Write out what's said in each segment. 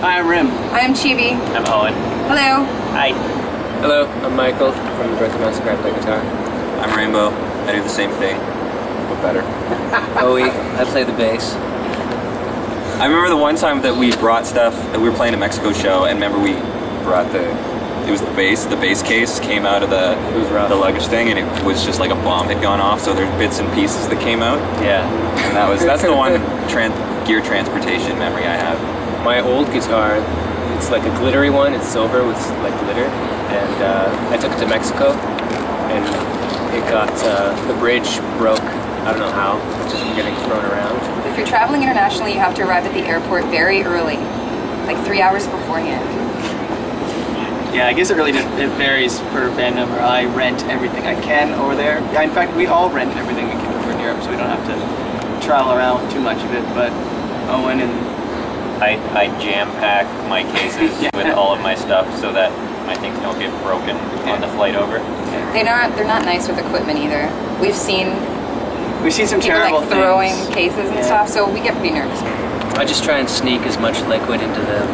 Hi, I'm Rim. Hi, I'm Chibi. I'm Owen. Hello. Hi. Hello, I'm Michael from the Birth of Massacre. I play guitar. I'm Rainbow. I do the same thing, but better. Owie, I play the bass. I remember the one time that we brought stuff, that we were playing a Mexico show, and remember we brought it was the bass case came out of the luggage thing, and it was just like a bomb had gone off, so there's bits and pieces that came out. Yeah. And that's the one gear transportation memory I have. My old guitar, it's like a glittery one, it's silver with like glitter, and I took it to Mexico, and it got, the bridge broke, I don't know how, just from getting thrown around. If you're traveling internationally, you have to arrive at the airport very early, like 3 hours beforehand. Yeah, I guess it varies per band member. I rent everything I can over there. Yeah, in fact, we all rent everything we can over in Europe, so we don't have to travel around with too much of it. But Owen and I jam pack my cases with all of my stuff so that my things don't get broken on the flight over. They're not nice with equipment either. We've seen some people terrible like throwing things. cases and stuff, so we get pretty nervous. I just try and sneak as much liquid into the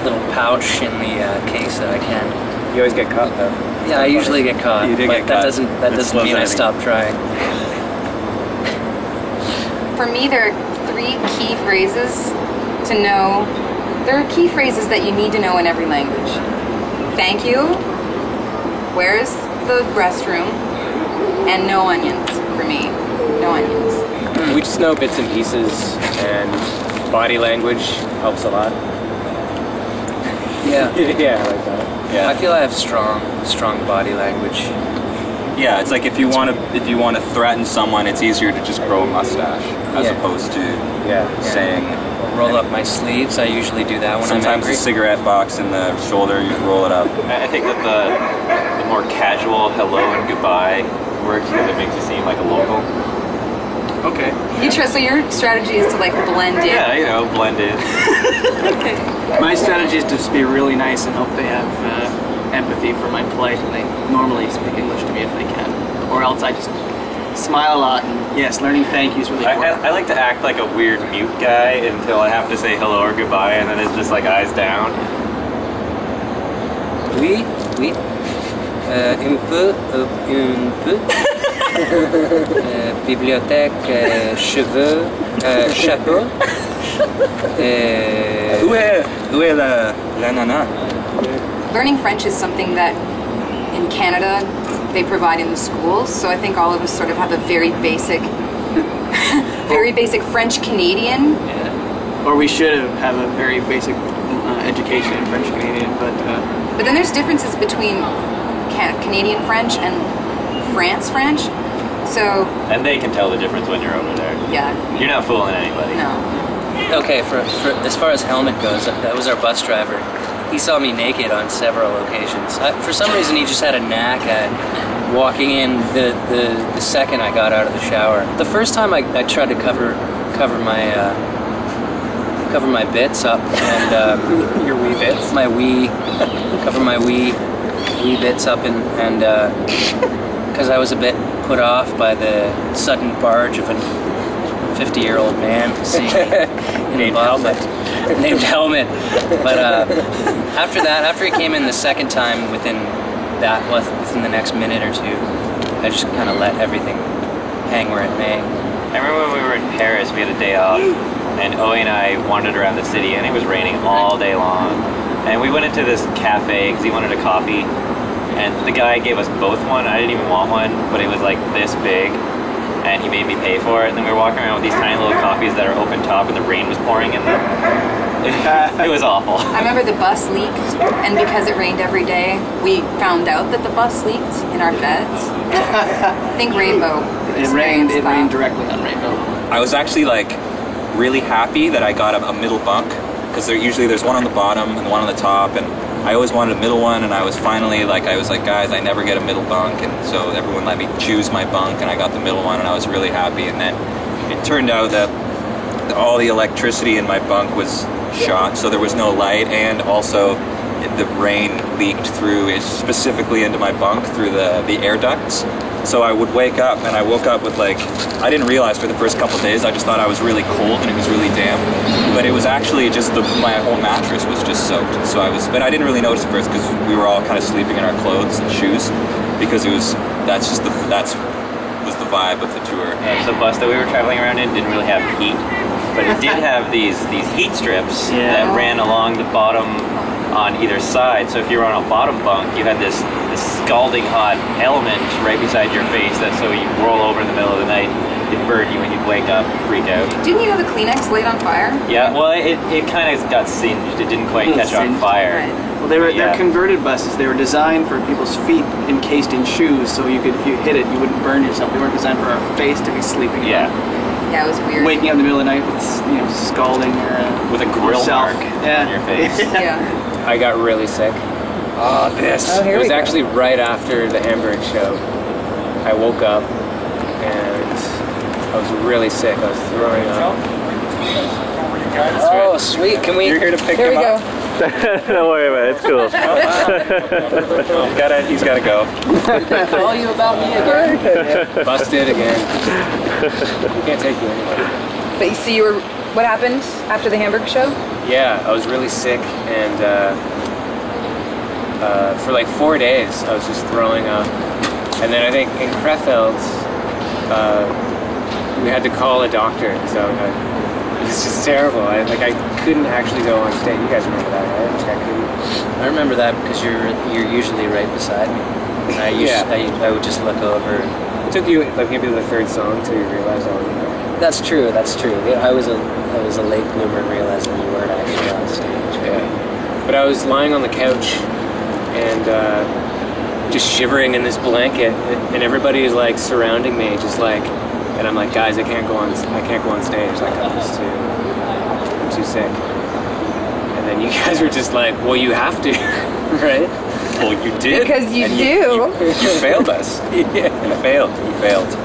little pouch in the case that I can. You always get caught though. Yeah, I usually get caught, You do but get that caught. doesn't mean I stop trying. For me, there are 3 key phrases to know. There are key phrases that you need to know in every language. Thank you, where's the restroom, and no onions for me. No onions. We just know bits and pieces, and body language helps a lot. Yeah. Yeah, I like that. Yeah. I feel I have strong body language. Yeah, it's like if you want to threaten someone, it's easier to just grow a mustache as opposed to saying. Roll up my sleeves. I usually do that when I'm Sometimes angry. the cigarette box in the shoulder, you roll it up. I think that the more casual hello and goodbye works because it makes you seem like a local. Okay. So your strategy is to like blend in. Yeah, blend in. Okay. My strategy is to just be really nice and hope they have empathy for my plight, and they normally speak English to me if they can. Or else I just smile a lot, and yes, learning thank you is really important. I like to act like a weird mute guy until I have to say hello or goodbye, and then it's just like eyes down. Oui. Un peu. Bibliothèque, cheveux, chapeau. Où est la nana? Learning French is something that in Canada they provide in the schools, so I think all of us sort of have a very basic French Canadian. Yeah. Or we should have a very basic education in French Canadian, But then there's differences between Canadian French and France French. So. And they can tell the difference when you're over there. Yeah. You're not fooling anybody. No. Okay, for as far as helmet goes, that was our bus driver. He saw me naked on several occasions. For some reason, he just had a knack at walking in the second I got out of the shower. The first time I tried to cover my bits up and your wee bits. Cover my wee bits up and because I was a bit put off by the sudden barge of a 50-year-old man seeing named Helmet. But after he came in the second time, within the next minute or two, I just kind of let everything hang where it may. I remember when we were in Paris, we had a day off, and Owie and I wandered around the city, and it was raining all day long. And we went into this cafe because he wanted a coffee, and the guy gave us both one. I didn't even want one, but it was like this big, and he made me pay for it. And then we were walking around with these tiny little coffees that are open top, and the rain was pouring in them. It was awful. I remember the bus leaked, and because it rained every day, we found out that the bus leaked in our beds. I think Rainbow experienced It that. rained directly on Rainbow. I was actually like really happy that I got a middle bunk, because there's one on the bottom and one on the top, and I always wanted a middle one, and I was like, guys, I never get a middle bunk, and so everyone let me choose my bunk, and I got the middle one, and I was really happy. And then it turned out that all the electricity in my bunk was shot, so there was no light, and also the rain leaked through, specifically into my bunk through the air ducts. So I would wake up, and I woke up with like, I didn't realize for the first couple days, I just thought I was really cold and it was really damp. But it was actually just my whole mattress was just soaked. So but I didn't really notice at first because we were all kind of sleeping in our clothes and shoes, because was the vibe of the tour. And the bus that we were traveling around in didn't really have heat, but it did have these heat strips that ran along the bottom on either side. So if you were on a bottom bunk, you had this scalding hot element right beside your face that so you roll over in the middle of the night, it'd burn you and you'd wake up, freak out. Didn't you have the Kleenex laid on fire? Yeah, well, it kind of got singed. It didn't quite catch on fire. Right. Well, they're converted buses. They were designed for people's feet encased in shoes, so if you hit it, you wouldn't burn yourself. They weren't designed for our face to be sleeping in. Yeah, it was weird. Waking up in the middle of the night with scalding with a grill yourself. mark on your face. Yeah. I got really sick. Oh, here It was we go. actually right after the Hamburg show. I woke up and I was really sick. I was throwing up. Oh, sweet. Can we? You're here to pick There him we go. up? Don't worry about it. It's cool. He's gotta go. Call you about me again. Busted again. We can't take you anywhere. But you see, what happened after the Hamburg show? Yeah, I was really sick, and for like 4 days I was just throwing up. And then I think in Krefeld, we had to call a doctor, so it was just terrible. I couldn't actually go on stage. You guys remember that, right? I remember that because you're usually right beside me. I would just look over. It took you like maybe the third song till you realized I was there. That's true. Yeah, I was a late bloomer realizing you weren't actually on stage. Yeah. But I was lying on the couch and just shivering in this blanket, and everybody is like surrounding me, just like, and I'm like, guys, I can't go on stage. Like I'm too sick. And then you guys were just like, well, you have to, right? Well, you did. Because you and do. You failed us. Yeah. You failed.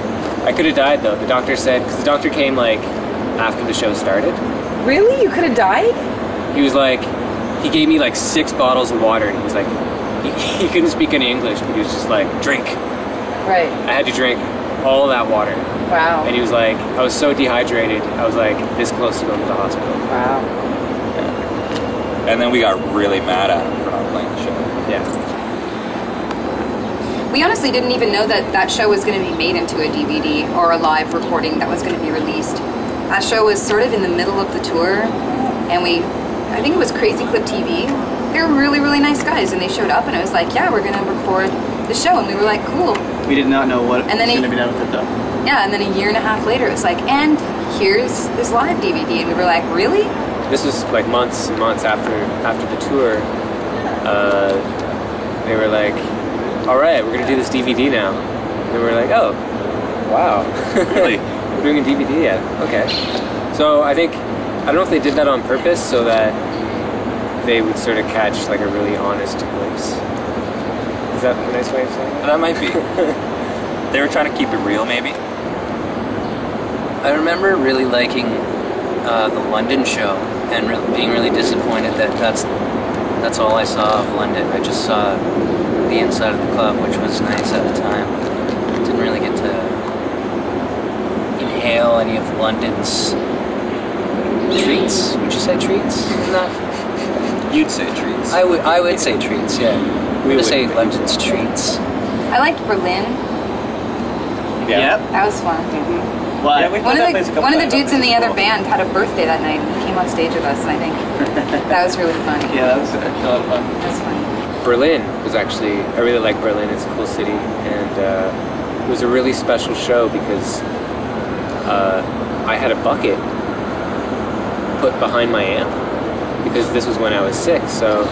I could have died though. The doctor said, because the doctor came like after the show started. Really? You could have died? He was like, he gave me like 6 bottles of water, and he was like, he couldn't speak any English, but he was just like, drink. Right. I had to drink all that water. Wow. And he was like, I was so dehydrated, I was like this close to going to the hospital. Wow. And then we got really mad at him for not playing the show. Yeah. We honestly didn't even know that show was going to be made into a DVD or a live recording that was going to be released. That show was sort of in the middle of the tour, and I think it was Crazy Clip TV. They were really, really nice guys, and they showed up, and it was like, yeah, we're going to record the show, and we were like, cool. We did not know what And then was he- going to be done with it, though. Yeah, and then a year and a half later, it was like, and here's this live DVD, and we were like, really? This was like months and months after the tour. They were like, all right, we're going to do this DVD now. And we were like, oh, wow. Really? We're doing a DVD yet. Okay. So I don't know if they did that on purpose so that they would sort of catch like a really honest glimpse. Is that a nice way of saying it? That might be. They were trying to keep it real, maybe. I remember really liking the London show and being really disappointed that that's all I saw of London. I just saw the inside of the club, which was nice at the time. Didn't really get to inhale any of London's treats. Would you say treats? In that? You'd say treats. I would say treats. Yeah. We I would would. say London's treats. I liked Berlin. Yep. That was fun. Why? Yeah, we- One that of place a the couple one of the times. dudes in the It's other cool. band had a birthday that night, and he came on stage with us, and I think that was really funny. Yeah, that was actually a lot of fun. That was funny. Berlin was actually, I really like Berlin. It's a cool city, and it was a really special show because I had a bucket put behind my amp because this was when I was sick. So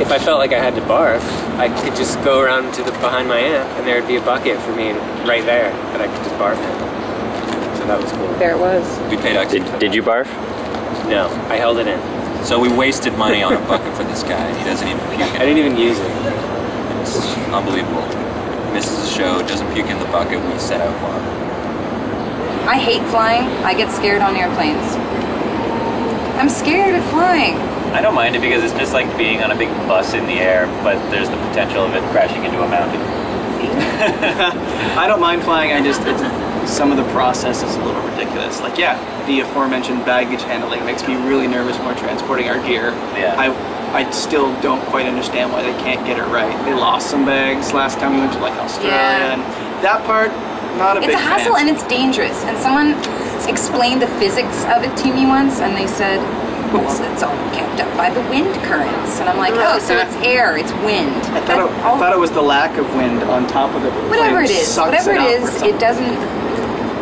if I felt like I had to barf, I could just go around to behind my amp, and there would be a bucket for me right there that I could just barf in. So that was cool. There it was. We paid extra. Did you barf? No, I held it in. So we wasted money on a bucket for this guy. He doesn't even puke I in it. didn't even use it. It's unbelievable. Misses the show, doesn't puke in the bucket we set out for him. I hate flying. I get scared on airplanes. I'm scared of flying. I don't mind it because it's just like being on a big bus in the air, but there's the potential of it crashing into a mountain. I don't mind flying. Some of the process is a little ridiculous. Like, yeah, the aforementioned baggage handling makes me really nervous when we're transporting our gear. Yeah. I still don't quite understand why they can't get it right. They lost some bags last time we went to like Australia, Yeah. and that part, not a big It's a hassle fan. and it's dangerous. And someone explained the physics of it to me once, and they said, well, it's all kept up by the wind currents. And I'm like, oh, so it's air, it's wind. I thought it was the lack of wind on top of it. Whatever it is, Sucks whatever it out is, for it doesn't.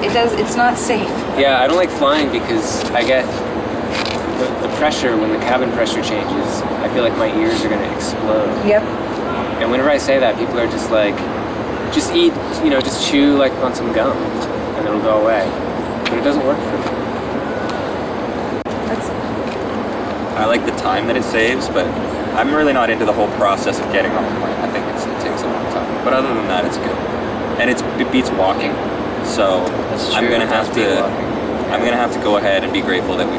It's not safe. Yeah, I don't like flying because I get the pressure when the cabin pressure changes. I feel like my ears are gonna explode. Yep. And whenever I say that, people are just like, just eat, just chew like on some gum, and it'll go away. But it doesn't work for me. I like the time that it saves, but I'm really not into the whole process of getting on the plane. I think it takes a long time. But other than that, it's good. And it beats walking. So That's true, I'm gonna it does have beat to walking. I'm gonna have to go ahead and be grateful that we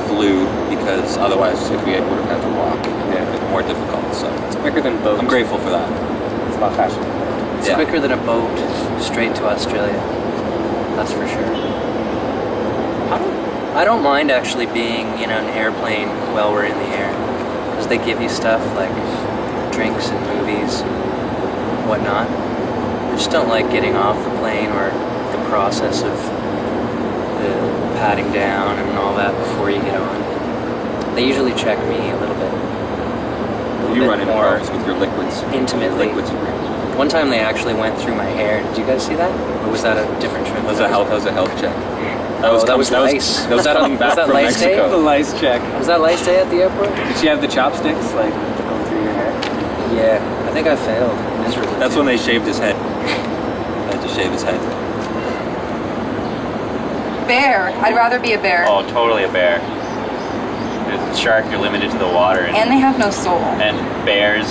flew, because otherwise if we would have had to walk, it would have been more difficult. So It's quicker than boats. I'm grateful for that. It's a lot faster. It's Yeah. quicker than a boat straight to Australia. That's for sure. I don't mind actually being in an airplane while we're in the air, because they give you stuff like drinks and movies, whatnot. I just don't like getting off the plane or the process of the patting down and all that before you get on. They usually check me a little bit. You run into more cars with your liquids. intimately. Liquids and drinks. One time they actually went through my hair. Did you guys see that? Or was that a different trip? That was a health check. That was lice. That was coming back Was that from lice day? Mexico. The lice check. Was that lice day at the airport? Did she have the chopsticks like going through your hair? Yeah, I think I failed miserably. That's when they shaved his head. I had to shave his head. Bear. I'd rather be a bear. Oh, totally a bear. There's a shark, you're limited to the water, And they have no soul. and bears,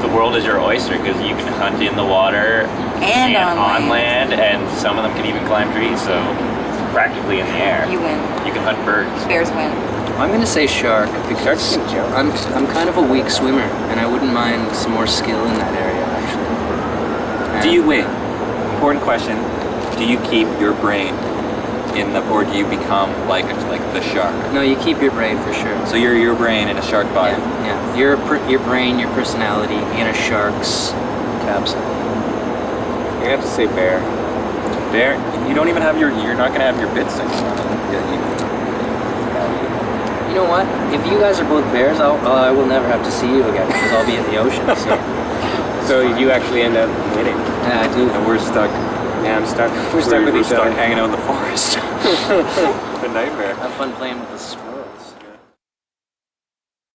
the world is your oyster because you can hunt in the water And on land, and some of them can even climb trees, so it's practically in the air. You win. You can hunt birds. Bears win. I'm gonna say shark because I'm kind of a weak swimmer, and I wouldn't mind some more skill in that area actually. Do you wait? Important question. Do you keep your brain in the, or do you become like the shark? No, you keep your brain for sure. So you're your brain in a shark body. Yeah. Your brain, your personality in a shark's capsule. You have to say bear. There, you don't even have you're not gonna have your bits anymore. You know what? If you guys are both bears, I will never have to see you again because I'll be in the ocean. So So you actually end up winning. yeah, I do. And we're stuck. Yeah, I'm stuck. We're stuck with each stuck other. hanging out in the forest. The nightmare. Have fun playing with the squirrel.